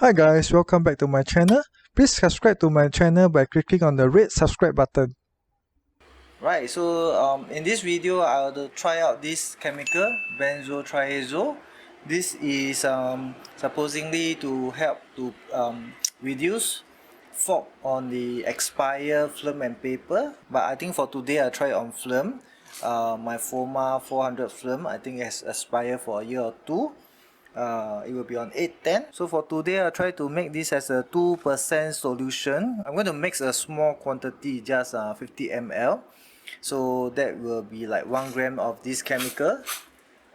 Hi guys, welcome back to my channel. Please subscribe to my channel by clicking on the red subscribe button. Right, so in this video I will try out this chemical benzotriazole. This is supposedly to help to reduce fog on the expired film and paper, but I think for today I try on film. My Foma 400 film, I think it has expired for a year or two. It will be on 810. So for today I'll try to make this as a 2% solution. I'm going to mix a small quantity, just 50 ml. So that will be like 1 gram of this chemical,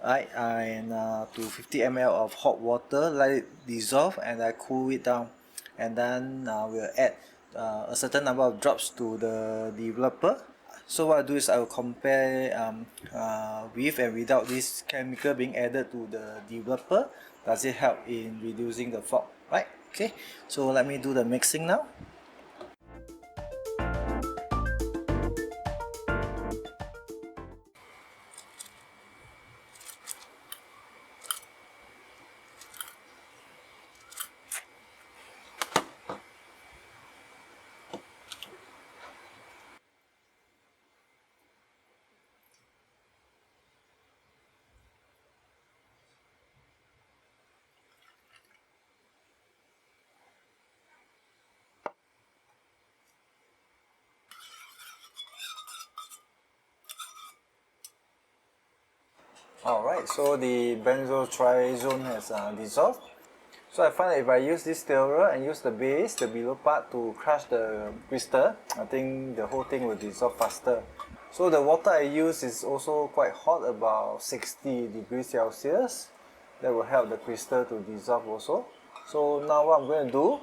right? And to 50 ml of hot water, let it dissolve and I cool it down. And then we'll add a certain number of drops to the developer. So what I do is I will compare with and without this chemical being added to the developer. Does it help in reducing the fog, right? Okay, so let me do the mixing now. Alright, so the benzotriazole has dissolved. So I find that if I use this stirrer and use the base, the below part, to crush the crystal, I think the whole thing will dissolve faster. So the water I use is also quite hot, about 60 degrees Celsius. That will help the crystal to dissolve also. So now what I'm going to do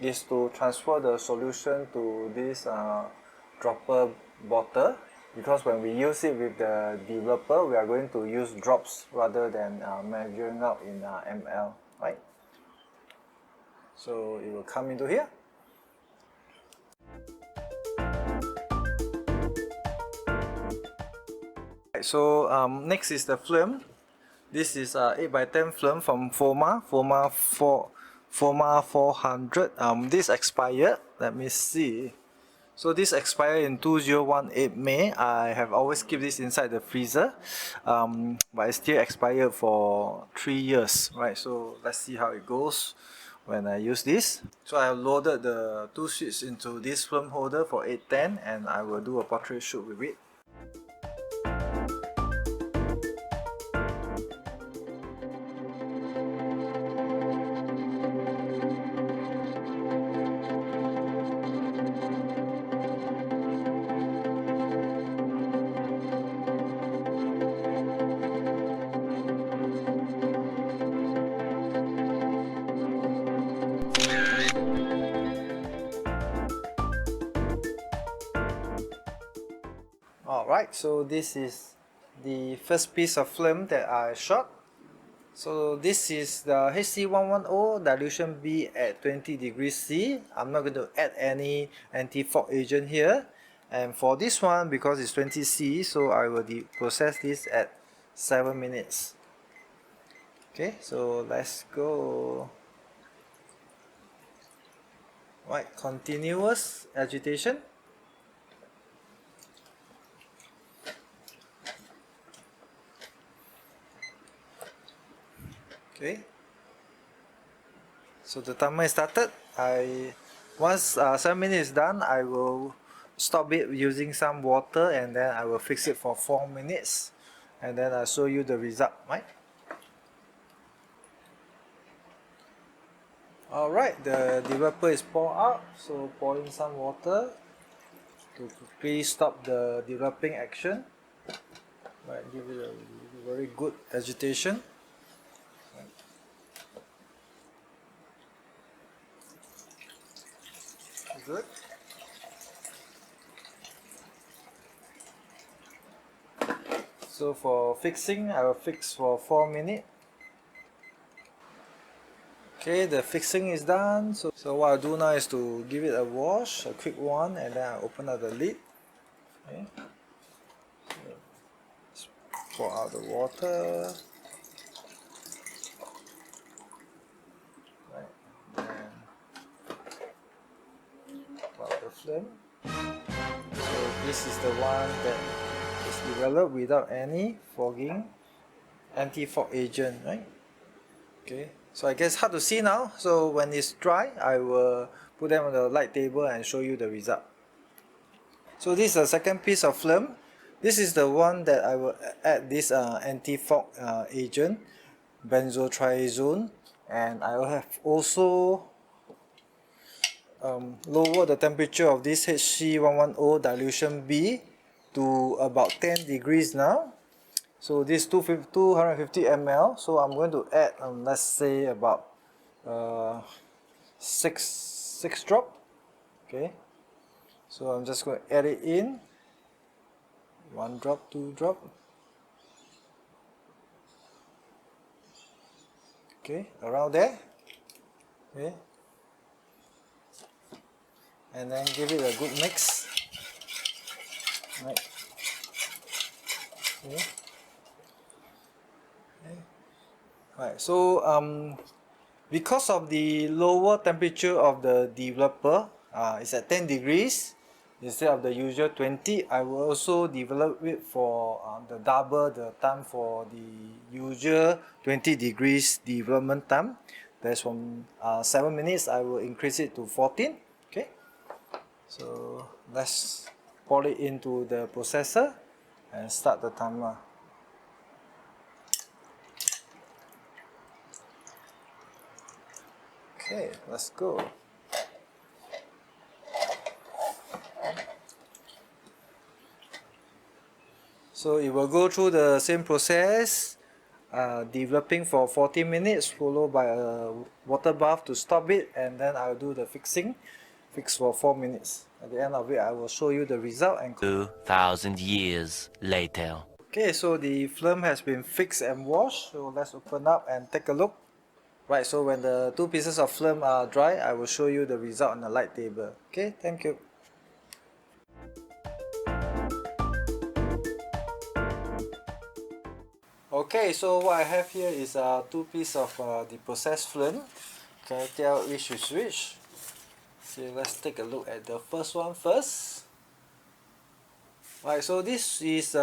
is to transfer the solution to this dropper bottle, because when we use it with the developer we are going to use drops rather than measuring out in ml, right? So it will come into here. So next is the film. This is 8x10 film from Foma 400. This expired, let me see. So this expired in 2018 May. I have always keep this inside the freezer, but it still expired for 3 years, right? So let's see how it goes when I use this. So I have loaded the 2 sheets into this film holder for 810 and I will do a portrait shoot with it. Alright, so this is the first piece of film that I shot. So this is the HC110 dilution B at 20 degrees C. I'm not going to add any anti-fog agent here. And for this one, because it's 20 C, so I will process this at 7 minutes. Okay, so let's go. Right, continuous agitation. Okay, so the timer is started. Once 7 minutes is done, I will stop it using some water and then I will fix it for 4 minutes and then I'll show you the result, right? Alright, the developer is poured out, so pour in some water to quickly stop the developing action. Right, give it a very good agitation. Good. So for fixing, I will fix for 4 minutes. Okay, the fixing is done. So what I'll do now is to give it a wash, a quick one, and then I'll open up the lid. Okay. So pour out the water. film. So this is the one that is developed without any fogging, anti-fog agent, right? Okay, so I guess hard to see now. So when it's dry, I will put them on the light table and show you the result. So this is the second piece of film. This is the one that I will add this anti-fog agent, benzotriazole, and I will have also lower the temperature of this HC110 dilution B to about 10 degrees now. So this 250 ml, so I'm going to add let's say about 6 drop. Okay, so I'm just going to add it in, 1 drop, 2 drop. Okay, around there. Okay, and then give it a good mix. Right. Okay. Right, so because of the lower temperature of the developer, it's at 10 degrees instead of the usual 20. I will also develop it for the double the time for the usual 20 degrees development time. That's from 7 minutes. I will increase it to 14. Okay, so let's pour it into the processor and start the timer. Okay, let's go. So it will go through the same process, developing for 40 minutes, followed by a water bath to stop it, and then I'll do the fix for 4 minutes. At the end of it, I will show you the result. And 2,000 years later. okay, so the film has been fixed and washed, so let's open up and take a look. Right, so when the 2 pieces of film are dry, I will show you the result on the light table. Okay, thank you. Okay, so what I have here is 2 pieces of the processed film. Can I tell which is which? So let's take a look at the first one first. Right, so this is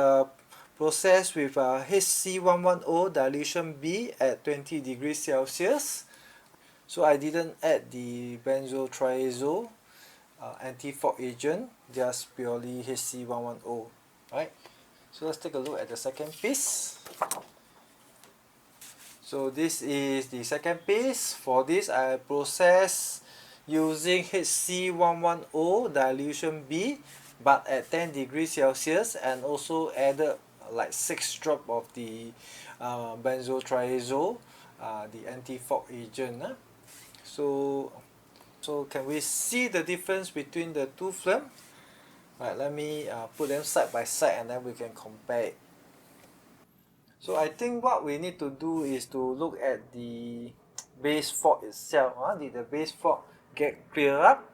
processed with HC110 dilution B at 20 degrees Celsius. So I didn't add the benzotriazole anti-fog agent, just purely HC110. Right, so let's take a look at the second piece. So this is the second piece. For this, I process using HC110 dilution B, but at 10 degrees Celsius, and also added like 6 drop of the benzotriazole, the anti-fog agent. So can we see the difference between the 2 film? Right, let me put them side by side and then we can compare it. So I think what we need to do is to look at the base fog itself. Did the base fog get clear up?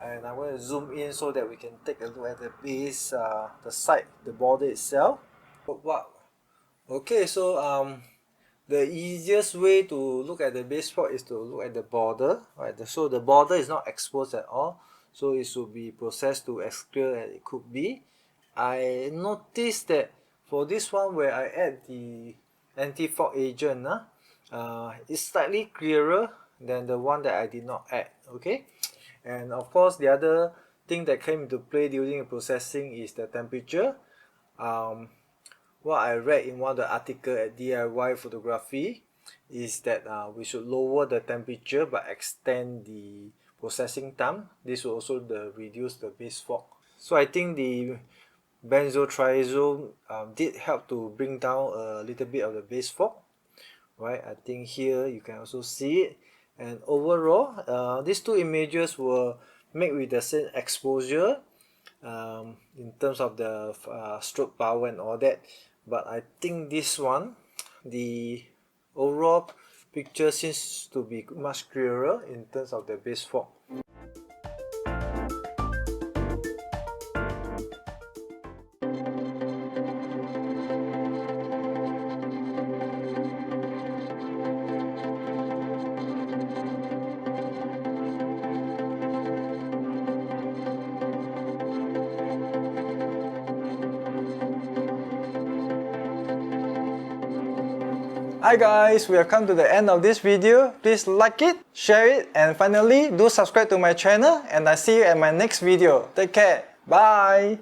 And I'm going to zoom in so that we can take a look at the base, the side, the border itself. Okay, so the easiest way to look at the base fog is to look at the border. Right, so the border is not exposed at all, so it should be processed to as clear as it could be. I noticed that for this one where I add the anti-fog agent, it's slightly clearer than the one that I did not add. Okay, and of course the other thing that came into play during the processing is the temperature. What I read in one of the articles at DIY Photography is that we should lower the temperature but extend the processing time. This will also reduce the base fog. So I think the benzotriazole did help to bring down a little bit of the base fog. Right, I think here you can also see it. And overall, these 2 images were made with the same exposure in terms of the stroke power and all that. But I think this one, the overall picture seems to be much clearer in terms of the base fog. Hi guys, we have come to the end of this video. Please like it, share it, and finally do subscribe to my channel, and I see you at my next video. Take care. Bye.